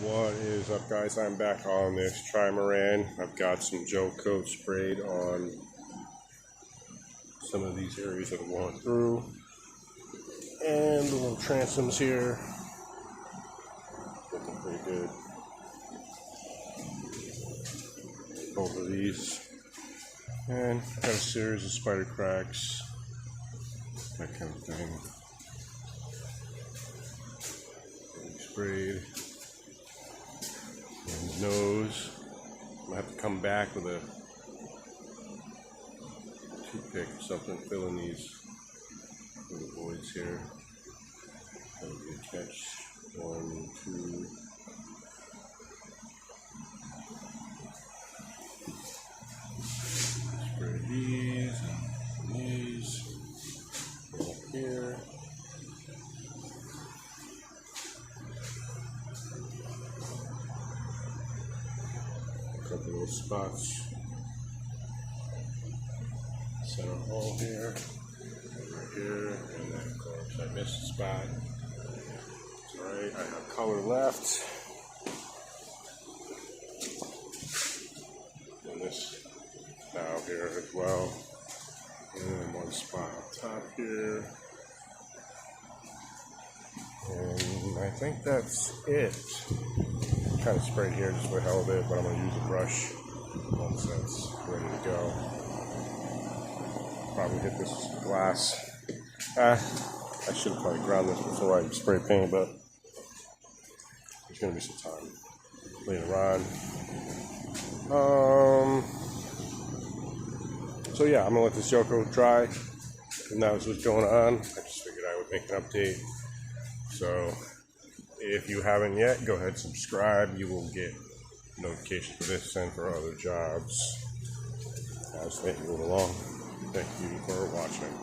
What is up, guys? I'm back on this trimaran. I've got some gelcoat sprayed on some of these areas that I'm going through, and the little transoms here looking pretty good. Both of these, and got a series of spider cracks, that kind of thing. Sprayed. And his nose. I'm gonna have to come back with a toothpick or something, fill in these little voids here. That would be a catch. 1, 2. Spray these and these. Go up here. Couple little spots. Center hole here, over here, and then of course I missed a spot. It's alright, I have color left. And this now here as well. And then one spot up top here. And I think that's it. Kind of sprayed here just for the hell of it, but I'm going to use a brush once that's ready to go. Probably hit this glass. I should have probably ground this before I spray paint, but there's going to be some time later on. So yeah, I'm going to let this gelcoat dry, and that was what's going on. I just figured I would make an update. So if you haven't yet, go ahead and subscribe. You will get notifications for this and for other jobs as they move along. Thank you for watching.